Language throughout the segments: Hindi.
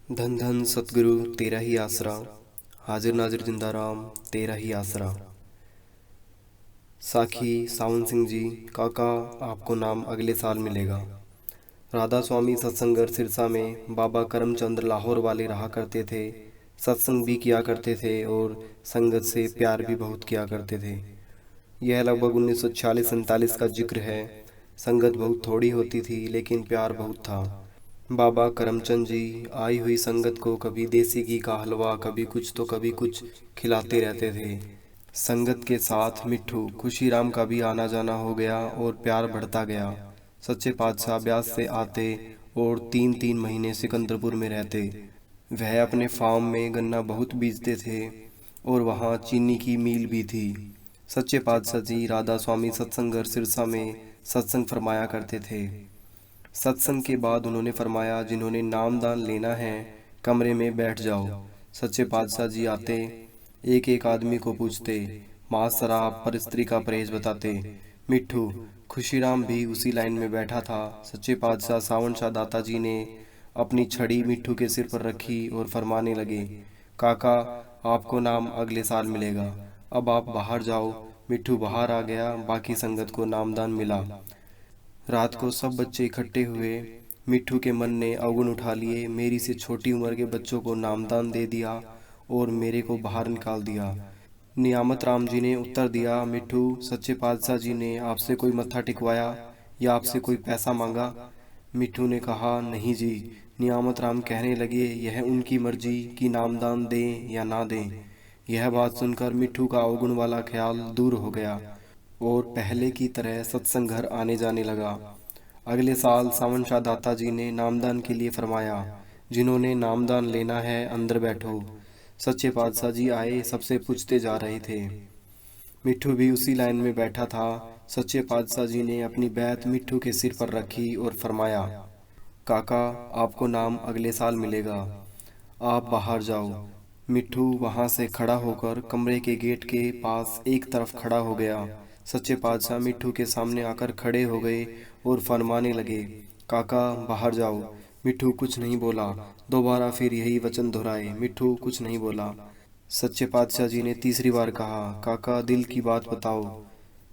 धन धन सतगुरु तेरा ही आसरा, हाजिर नाजिर जिंदा राम तेरा ही आसरा। साखी सावन सिंह जी। काका आपको नाम अगले साल मिलेगा। राधा स्वामी सत्संग घर सिरसा में बाबा करमचंद लाहौर वाले रहा करते थे। सत्संग भी किया करते थे और संगत से प्यार भी बहुत किया करते थे। यह लगभग 1946-47 का जिक्र है। संगत बहुत थोड़ी होती थी लेकिन प्यार बहुत था। बाबा करमचंद जी आई हुई संगत को कभी देसी घी का हलवा, कभी कुछ तो कभी कुछ खिलाते रहते थे। संगत के साथ मिट्ठू खुशीराम का भी आना जाना हो गया और प्यार बढ़ता गया। सच्चे पातशाह ब्यास से आते और 3-3 महीने सिकंदरपुर में रहते। वह अपने फार्म में गन्ना बहुत बीजते थे और वहाँ चीनी की मील भी थी। सच्चे पातशाह जी राधा स्वामी सत्संग घर सिरसा में सत्संग फरमाया करते थे। सत्संग के बाद उन्होंने फरमाया, जिन्होंने नामदान लेना है कमरे में बैठ जाओ। सच्चे पातशाह जी आते, एक एक आदमी को पूछते, मांस शराब पर स्त्री का परहेज बताते। मिट्ठू खुशीराम भी उसी लाइन में बैठा था। सच्चे पातशाह सावन शाह दाता जी ने अपनी छड़ी मिट्ठू के सिर पर रखी और फरमाने लगे, काका आपको नाम अगले साल मिलेगा, अब आप बाहर जाओ। मिट्ठू बाहर आ गया, बाकी संगत को नामदान मिला। रात को सब बच्चे इकट्ठे हुए। मिट्ठू के मन ने अवगुण उठा लिए, मेरी से छोटी उम्र के बच्चों को नामदान दे दिया और मेरे को बाहर निकाल दिया। नियामत राम जी ने उत्तर दिया, मिट्ठू सच्चे पातशाह जी ने आपसे कोई मत्था टिकवाया या आपसे कोई पैसा मांगा? मिट्ठू ने कहा, नहीं जी। नियामत राम कहने लगे, यह उनकी मर्जी कि नामदान दें या ना दें। यह बात सुनकर मिट्ठू का अवगुण वाला ख्याल दूर हो गया और पहले की तरह सत्संग घर आने जाने लगा। अगले साल सावन शाह दाता जी ने नामदान के लिए फरमाया, जिन्होंने नामदान लेना है अंदर बैठो। सच्चे पातशाह जी आए, सबसे पूछते जा रहे थे। मिट्ठू भी उसी लाइन में बैठा था। सच्चे पातशाह जी ने अपनी बैत मिट्ठू के सिर पर रखी और फरमाया, काका आपको नाम अगले साल मिलेगा, आप बाहर जाओ। मिट्ठू वहां से खड़ा होकर कमरे के गेट के पास एक तरफ खड़ा हो गया। सच्चे पातशाह मिट्ठू के सामने आकर खड़े हो गए और फरमाने लगे, काका बाहर जाओ। मिट्ठू कुछ नहीं बोला। दोबारा फिर यही वचन दोहराए। मिट्ठू कुछ नहीं बोला। सच्चे पातशाह जी ने तीसरी बार कहा, काका दिल की बात बताओ।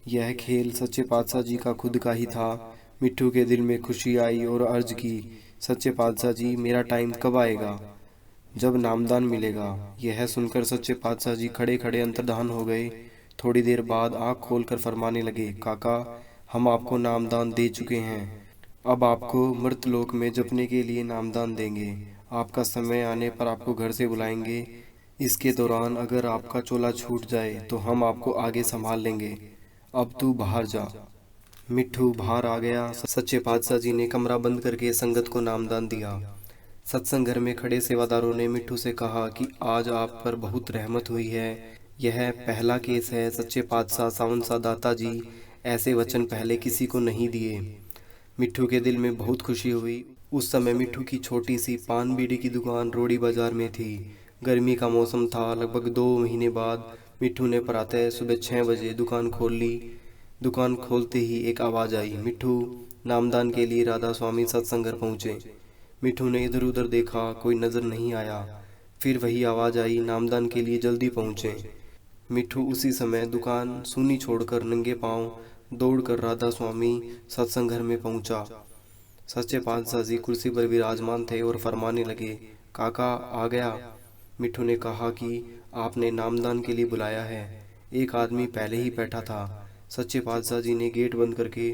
यह खेल सच्चे पातशाह जी का खुद का ही था। मिट्ठू के दिल में खुशी आई और अर्ज की, सच्चे पातशाह जी मेरा टाइम कब आएगा, जब नामदान मिलेगा? यह सुनकर सच्चे पातशाह जी खड़े खड़े अंतर्धान हो गए। थोड़ी देर बाद आँख खोलकर फरमाने लगे, काका हम आपको नामदान दे चुके हैं, अब आपको मृतलोक में जपने के लिए नामदान देंगे। आपका समय आने पर आपको घर से बुलाएंगे। इसके दौरान अगर आपका चोला छूट जाए तो हम आपको आगे संभाल लेंगे। अब तू बाहर जा। मिट्ठू बाहर आ गया। सच्चे पातशाह जी ने कमरा बंद करके संगत को नामदान दिया। सत्संग घर में खड़े सेवादारों ने मिट्ठू से कहा कि आज आप पर बहुत रहमत हुई है। यह पहला केस है। सच्चे पातशाह सावन शाह दाता जी ऐसे वचन पहले किसी को नहीं दिए। मिट्ठू के दिल में बहुत खुशी हुई। उस समय मिट्ठू की छोटी सी पान बीड़ी की दुकान रोड़ी बाजार में थी। गर्मी का मौसम था। लगभग 2 महीने बाद मिट्ठू ने प्रातः सुबह 6 बजे दुकान खोल ली। दुकान खोलते ही एक आवाज़ आई, मिट्ठू नामदान के लिए राधा स्वामी सत्संग घर पहुँचे। मिट्ठू ने इधर उधर देखा, कोई नजर नहीं आया। फिर वही आवाज़ आई, नामदान के लिए जल्दी पहुँचे। मिट्ठू उसी समय दुकान सूनी छोड़कर नंगे पांव दौड़कर राधा स्वामी सत्संग घर में पहुंचा। सच्चे पातशाह जी कुर्सी पर विराजमान थे और फरमाने लगे, काका आ गया। मिट्ठू ने कहा कि आपने नामदान के लिए बुलाया है। एक आदमी पहले ही बैठा था। सच्चे पातशाह जी ने गेट बंद करके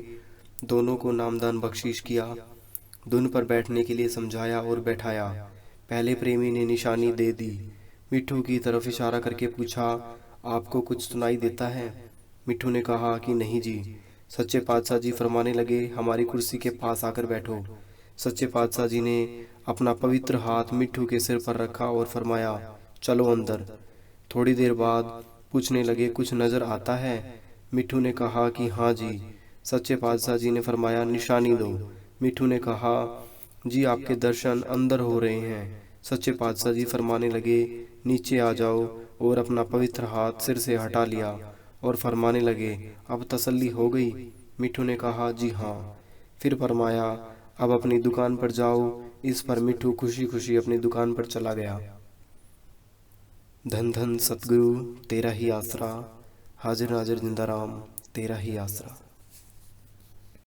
दोनों को नामदान बख्शीश किया, धुन पर बैठने के लिए समझाया और बैठाया। पहले प्रेमी ने निशानी दे दी। मिट्ठू की तरफ इशारा करके पूछा, आपको कुछ सुनाई देता है? मिट्ठू ने कहा कि नहीं जी। सच्चे पातशाह जी फरमाने लगे, हमारी कुर्सी के पास आकर बैठो। सच्चे पातशाह जी ने अपना पवित्र हाथ मिट्ठू के सिर पर रखा और फरमाया, चलो अंदर। थोड़ी देर बाद पूछने लगे, कुछ नज़र आता है? मिट्ठू ने कहा कि हाँ जी। सच्चे पातशाह जी ने फरमाया, निशानी दो। मिट्ठू ने कहा, जी आपके दर्शन अंदर हो रहे हैं। सच्चे पातशाह जी फरमाने लगे, नीचे आ जाओ, और अपना पवित्र हाथ सिर से हटा लिया और फरमाने लगे, अब तसल्ली हो गई? मिट्ठू ने कहा, जी हाँ। फिर फरमाया, अब अपनी दुकान पर जाओ। इस पर मिट्ठू खुशी खुशी अपनी दुकान पर चला गया। धन धन सतगुरु तेरा ही आसरा, हाजिर नाजिर जिंदा राम तेरा ही आसरा।